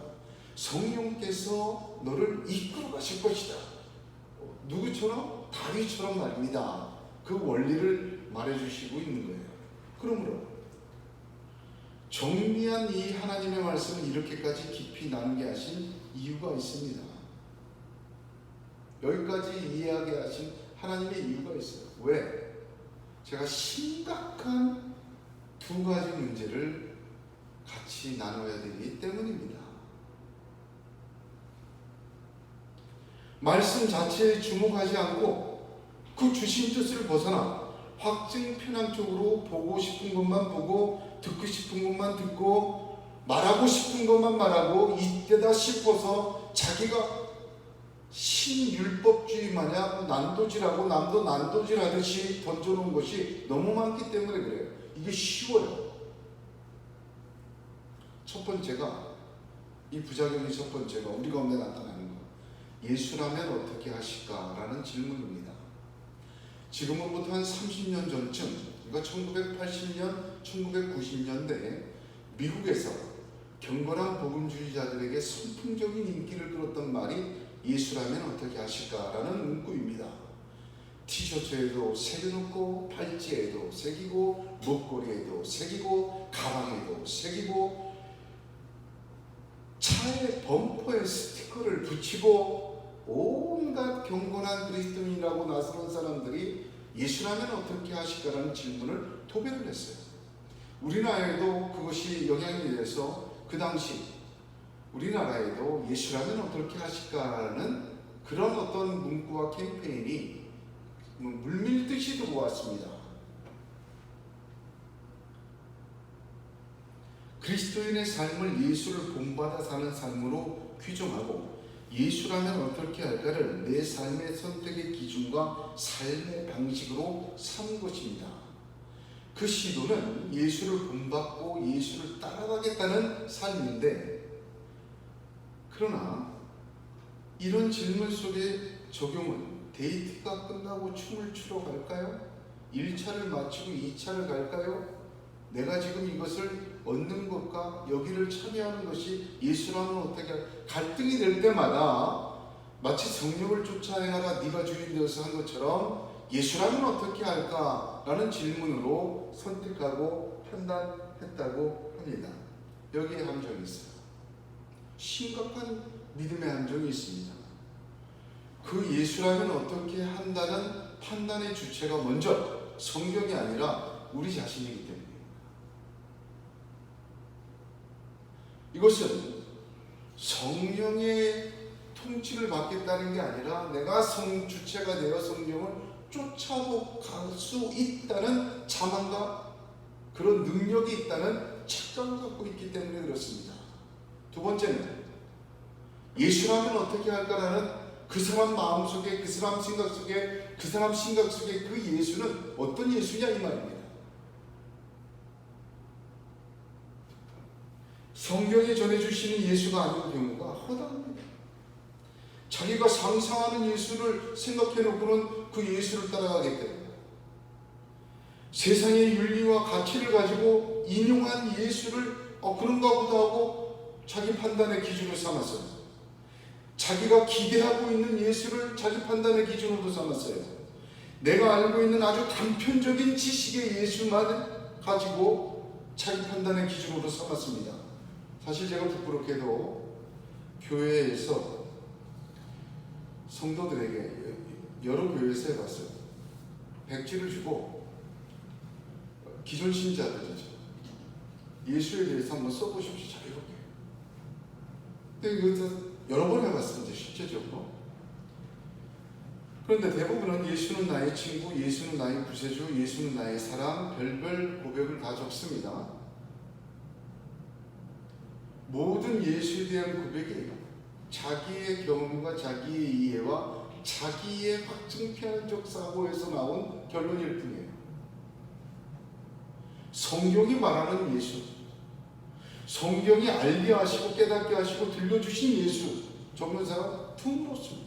성령께서 너를 이끌어 가실 것이다. 누구처럼? 다윗처럼 말입니다. 그 원리를 말해주시고 있는 거예요. 그러므로 정리한 이 하나님의 말씀을 이렇게까지 깊이 나누게 하신 이유가 있습니다. 여기까지 이해하게 하신 하나님의 이유가 있어요. 왜? 제가 심각한 두 가지 문제를 같이 나눠야 되기 때문입니다. 말씀 자체에 주목하지 않고 그 주신 뜻을 벗어나 확증 편향 쪽으로 보고 싶은 것만 보고 듣고 싶은 것만 듣고 말하고 싶은 것만 말하고 이때다 싶어서 자기가 신율법주의 마냥 난도질하고 남도 난도질하듯이 던져놓은 것이 너무 많기 때문에 그래요. 이게 쉬워요. 첫 번째가, 이 부작용의 첫 번째가 우리 가운데 나타나는 거, 예수라면 어떻게 하실까라는 질문입니다. 지금으로부터 한 30년 전쯤, 그러니까 1980년, 1990년대에 미국에서 경건한 복음주의자들에게 선풍적인 인기를 끌었던 말이 예수라면 어떻게 하실까라는 문구입니다. 티셔츠에도 새겨놓고 팔찌에도 새기고 목걸이에도 새기고 가방에도 새기고 차의 범퍼에 스티커를 붙이고 온갖 경건한 그리스도인이라고 나서는 사람들이 예수라면 어떻게 하실까라는 질문을 도배를 했어요. 우리나라에도 그것이 영향이 돼서 그 당시 우리나라에도 예수라면 어떻게 하실까라는 그런 어떤 문구와 캠페인이 물밀듯이 들어왔습니다. 그리스도인의 삶을 예수를 본받아 사는 삶으로 규정하고 예수라면 어떻게 할까를 내 삶의 선택의 기준과 삶의 방식으로 삼은 것입니다. 그 시도는 예수를 본받고 예수를 따라가겠다는 삶인데, 그러나 이런 질문 속에 적용은 데이트가 끝나고 춤을 추러 갈까요? 1차를 마치고 2차를 갈까요? 내가 지금 이것을 얻는 것과 여기를 참여하는 것이 예수라면 어떻게 갈등이 될 때마다 마치 성령을 쫓아 행하라 네가 주인 되어서 한 것처럼 예수라면 어떻게 할까라는 질문으로 선택하고 판단했다고 합니다. 여기에 함정이 있어요. 심각한 믿음의 함정이 있습니다. 그 예수라면 어떻게 한다는 판단의 주체가 먼저 성경이 아니라 우리 자신이기 때문입니다. 이것은 성령의 통치를 받겠다는 게 아니라 내가 주체가 되어 성령을 쫓아갈 수 있다는 자만과 그런 능력이 있다는 착각을 갖고 있기 때문에 그렇습니다. 두 번째는 예수라면 어떻게 할까라는 그 사람 마음속에, 그 사람 생각 속에, 그 사람 심각 속에 그 예수는 어떤 예수냐 이 말입니다. 성경에 전해주시는 예수가 아닌 경우가 허다합니다. 자기가 상상하는 예수를 생각해놓고는 그 예수를 따라가기 때문에 세상의 윤리와 가치를 가지고 인용한 예수를 그런가 보다 하고 자기 판단의 기준으로 삼았어요. 자기가 기대하고 있는 예수를 자기 판단의 기준으로 삼았어요. 내가 알고 있는 아주 단편적인 지식의 예수만 가지고 자기 판단의 기준으로 삼았습니다. 사실 제가 부끄럽게도 교회에서 성도들에게 여러 교회에서 해봤어요. 백지를 주고 기존 신자들이죠. 예수에 대해서 한번 써보십시오. 자유롭게. 근데 이것도 여러 번 해봤습니다. 실제적으로. 그런데 대부분은 예수는 나의 친구, 예수는 나의 구세주, 예수는 나의 사랑, 별별 고백을 다 적습니다. 모든 예수에 대한 고백이 자기의 경험과 자기의 이해와 자기의 확증편적 사고에서 나온 결론일 뿐이에요. 성경이 말하는 예수, 성경이 알게 하시고 깨닫게 하시고 들려주신 예수 적는 사람 드물었습니다.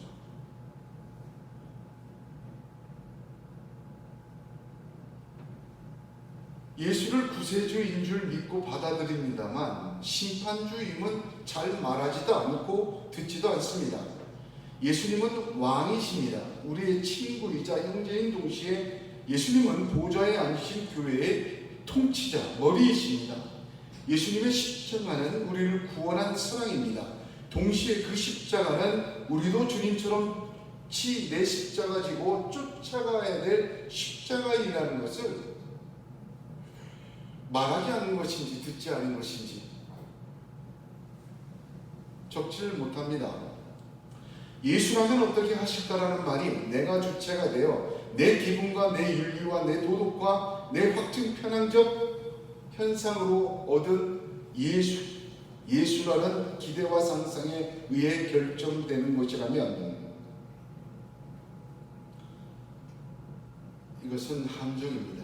예수를 구세주인 줄 믿고 받아들입니다만 심판주임은 잘 말하지도 않고 듣지도 않습니다. 예수님은 왕이십니다. 우리의 친구이자 형제인 동시에 예수님은 보좌에 앉으신 교회의 통치자, 머리이십니다. 예수님의 십자가는 우리를 구원한 사랑입니다. 동시에 그 십자가는 우리도 주님처럼 내 십자가 지고 쫓아가야 될 십자가이라는 것을 말하지 않는 것인지 듣지 않은 것인지 적지를 못합니다. 예수라면 어떻게 하실까라는 말이 내가 주체가 되어 내 기분과 내 윤리와 내 도덕과 내 확증 편향적 현상으로 얻은 예수라는 기대와 상상에 의해 결정되는 것이라면 이것은 함정입니다.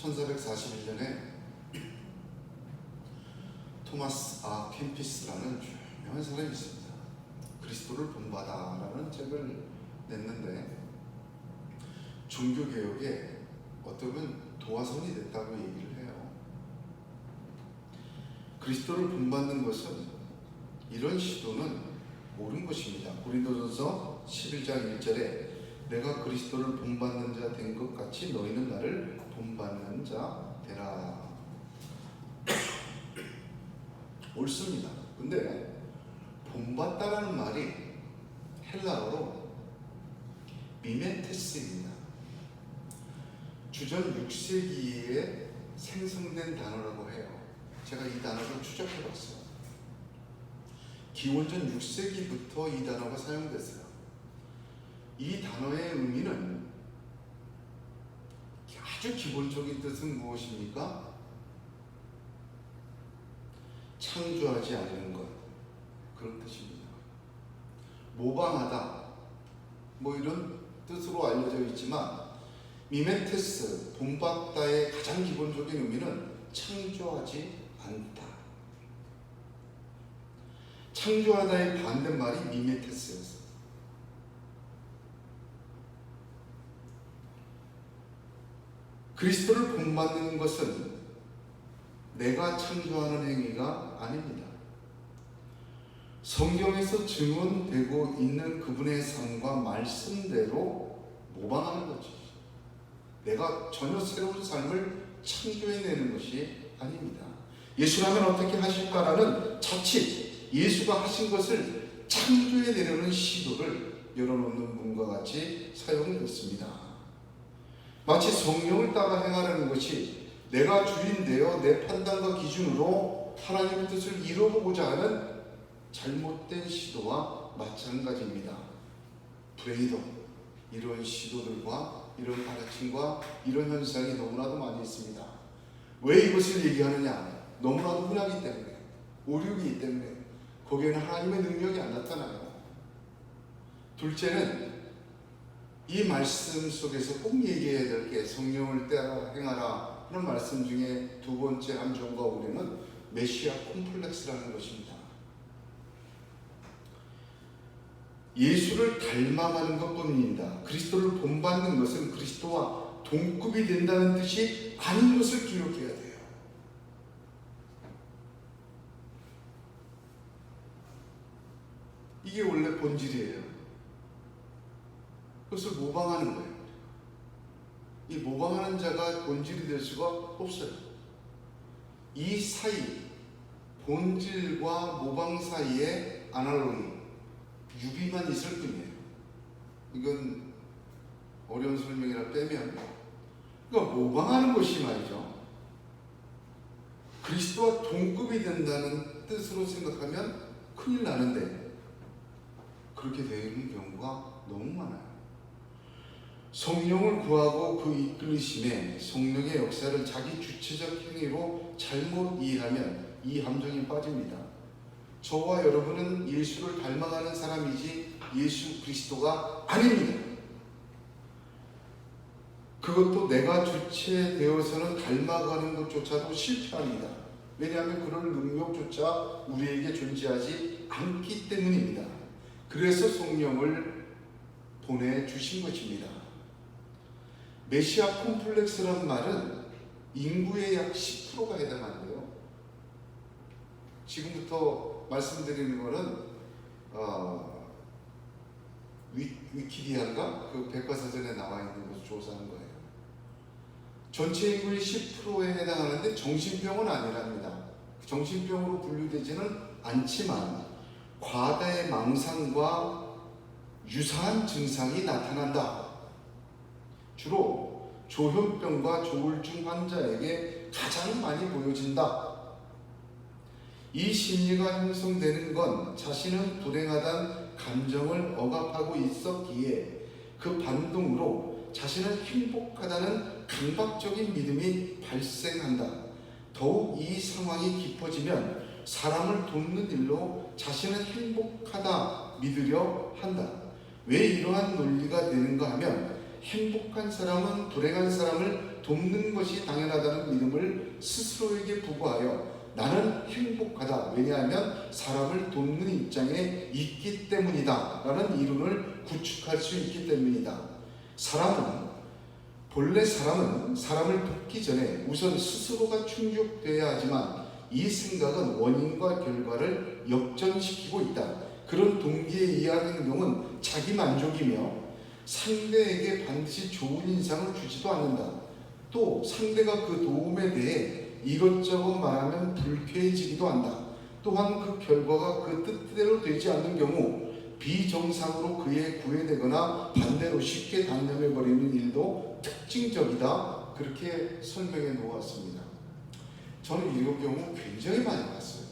1441년에 토마스 캠피스라는 유명한 사람이 있습니다. 그리스도를 본받아라는 책을 냈는데 종교개혁에 어떻게 도화선이 됐다고 얘기를 해요. 그리스도를 본받는 것은 이런 시도는 옳은 것입니다. 고린도전서 11장 1절에 내가 그리스도를 본받는 자 된 것 같이 너희는 나를 본받는 자 되라. 옳습니다. 근데 본받다라는 말이 헬라어로 미메테스입니다. 주전 6세기에 생성된 단어라고 해요. 제가 이 단어를 추적해봤어요. 기원전 6세기부터 이 단어가 사용됐어요. 이 단어의 의미는 아주 기본적인 뜻은 무엇입니까? 창조하지 않는 것, 그런 뜻입니다. 모방하다, 뭐 이런 뜻으로 알려져 있지만 미메테스, 본받다의 가장 기본적인 의미는 창조하지 않다. 창조하다의 반대말이 미메테스였어요. 그리스도를 본받는 것은 내가 창조하는 행위가 아닙니다. 성경에서 증언되고 있는 그분의 삶과 말씀대로 모방하는 거지. 내가 전혀 새로운 삶을 창조해내는 것이 아닙니다. 예수라면 어떻게 하실까라는 자칫 예수가 하신 것을 창조해내려는 시도를 열어놓는 분과 같이 사용됐습니다. 마치 성령을 따라 행하려는 것이 내가 주인 되어 내 판단과 기준으로 하나님의 뜻을 이루어보고자 하는 잘못된 시도와 마찬가지입니다. 브레이더, 이런 시도들과 이런 가르침과 이런 현상이 너무나도 많이 있습니다. 왜 이것을 얘기하느냐? 너무나도 흔하기 때문에, 오류이기 때문에 거기에는 하나님의 능력이 안 나타나요. 둘째는 이 말씀 속에서 꼭 얘기해야 될 게 성령을 따라 행하라 하는 말씀 중에 두 번째 함정과 우리는 메시아 콤플렉스라는 것입니다. 예수를 닮아가는 것뿐입니다. 그리스도를 본받는 것은 그리스도와 동급이 된다는 뜻이 아닌 것을 기억해야 돼요. 이게 원래 본질이에요. 그것을 모방하는 거예요. 이 모방하는 자가 본질이 될 수가 없어요. 이 사이, 본질과 모방 사이에 아날로기, 유비만 있을 뿐이에요. 이건 어려운 설명이라 빼면, 그러니까 모방하는 것이 말이죠. 그리스도와 동급이 된다는 뜻으로 생각하면 큰일 나는데 그렇게 되는 경우가 너무 많아요. 성령을 구하고 그 이끌리심에 성령의 역사를 자기 주체적 행위로 잘못 이해하면 이 함정에 빠집니다. 저와 여러분은 예수를 닮아가는 사람이지 예수 그리스도가 아닙니다. 그것도 내가 주체되어서는 닮아가는 것조차도 실패합니다. 왜냐하면 그런 능력조차 우리에게 존재하지 않기 때문입니다. 그래서 성령을 보내주신 것입니다. 메시아 콤플렉스라는 말은 인구의 약 10%가 해당하는데요. 지금부터 말씀드리는 것은 위키디아인가? 그 백과사전에 나와 있는 것을 조사한 거예요. 전체 인구의 10%에 해당하는데 정신병은 아니랍니다. 정신병으로 분류되지는 않지만 과다의 망상과 유사한 증상이 나타난다. 주로 조현병과 조울증 환자에게 가장 많이 보여진다. 이 심리가 형성되는 건 자신은 불행하다는 감정을 억압하고 있었기에 그 반동으로 자신은 행복하다는 강박적인 믿음이 발생한다. 더욱 이 상황이 깊어지면 사람을 돕는 일로 자신은 행복하다 믿으려 한다. 왜 이러한 논리가 되는가 하면 행복한 사람은 불행한 사람을 돕는 것이 당연하다는 믿음을 스스로에게 부과하여 나는 행복하다. 왜냐하면 사람을 돕는 입장에 있기 때문이다. 라는 이론을 구축할 수 있기 때문이다. 본래 사람은 사람을 돕기 전에 우선 스스로가 충족되어야 하지만 이 생각은 원인과 결과를 역전시키고 있다. 그런 동기에 의한 행동은 자기 만족이며 상대에게 반드시 좋은 인상을 주지도 않는다. 또 상대가 그 도움에 대해 이것저것 말하면 불쾌해지기도 한다. 또한 그 결과가 그 뜻대로 되지 않는 경우 비정상으로 그에 구애되거나 반대로 쉽게 단념해버리는 일도 특징적이다. 그렇게 설명해 놓았습니다. 저는 이런 경우 굉장히 많이 봤어요.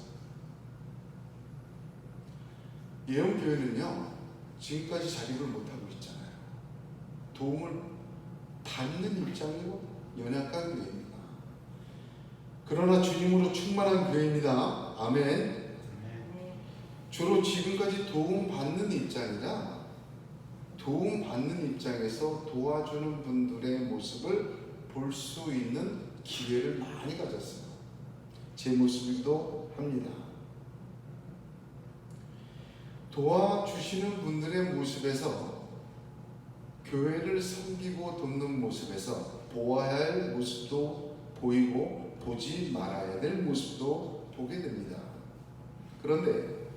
예언교회는요, 지금까지 자립을 못하고 있잖아요. 도움을 받는 입장으로 연약한 교회입니다. 그러나 주님으로 충만한 교회입니다. 아멘. 주로 지금까지 도움받는 입장이라 도움받는 입장에서 도와주는 분들의 모습을 볼 수 있는 기회를 많이 가졌어요. 제 모습이기도 합니다. 도와주시는 분들의 모습에서 교회를 섬기고 돕는 모습에서 보아야 할 모습도 보이고 보지 말아야 될 모습도 보게 됩니다. 그런데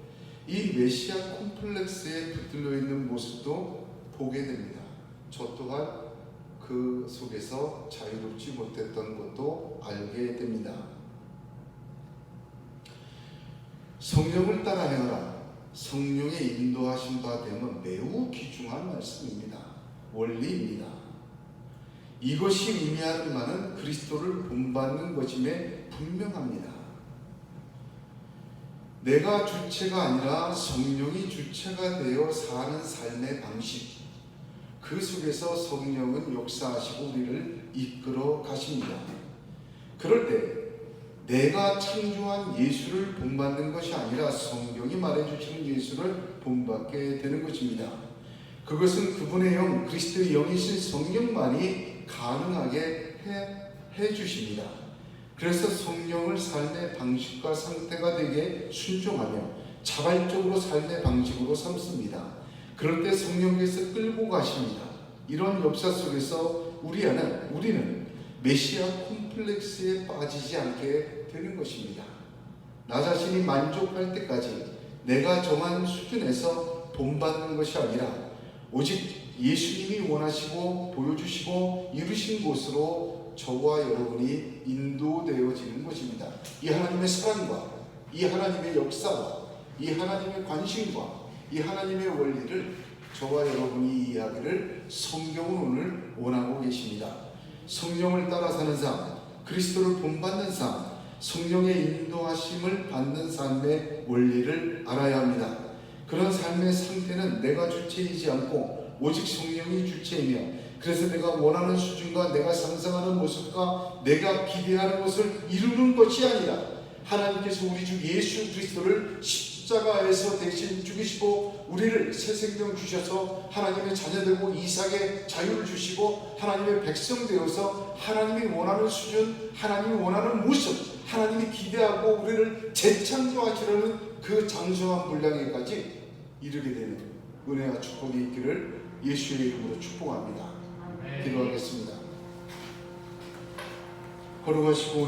이 메시아 콤플렉스에 붙들려 있는 모습도 보게 됩니다. 저 또한 그 속에서 자유롭지 못했던 것도 알게 됩니다. 성령을 따라 행하라. 성령의 인도하신 바 되면 매우 귀중한 말씀입니다. 원리입니다. 이것이 의미하는 바는 그리스도를 본받는 것임에 분명합니다. 내가 주체가 아니라 성령이 주체가 되어 사는 삶의 방식, 그 속에서 성령은 역사하시고 우리를 이끌어 가십니다. 그럴 때 내가 창조한 예수를 본받는 것이 아니라 성경이 말해주시는 예수를 본받게 되는 것입니다. 그것은 그분의 영, 그리스도의 영이신 성령만이 가능하게 해주십니다. 그래서 성령을 삶의 방식과 상태가 되게 순종하며 자발적으로 삶의 방식으로 삼습니다. 그럴 때 성령께서 끌고 가십니다. 이런 역사 속에서 우리는 메시아 콤플렉스에 빠지지 않게 되는 것입니다. 나 자신이 만족할 때까지 내가 정한 수준에서 본받는 것이 아니라 오직 예수님이 원하시고 보여주시고 이루신 곳으로 저와 여러분이 인도되어지는 것입니다. 이 하나님의 사랑과 이 하나님의 역사와 이 하나님의 관심과 이 하나님의 원리를 저와 여러분이 이해하기를 성경은 오늘 원하고 계십니다. 성령을 따라 사는 삶, 그리스도를 본받는 삶, 성령의 인도하심을 받는 삶의 원리를 알아야 합니다. 그런 삶의 상태는 내가 주체이지 않고 오직 성령이 주체이며, 그래서 내가 원하는 수준과 내가 상상하는 모습과 내가 기대하는 것을 이루는 것이 아니라 하나님께서 우리 주 예수 그리스도를 십자가에서 대신 죽이시고 우리를 새 생명 주셔서 하나님의 자녀되고 이삭의 자유를 주시고 하나님의 백성 되어서 하나님이 원하는 수준, 하나님이 원하는 모습, 하나님이 기대하고 우리를 재창조하시려는 그 장성한 분량에까지 이르게 되는 은혜와 축복이 있기를 예수의 이름으로 축복합니다. 기도하겠습니다. 걸어가시고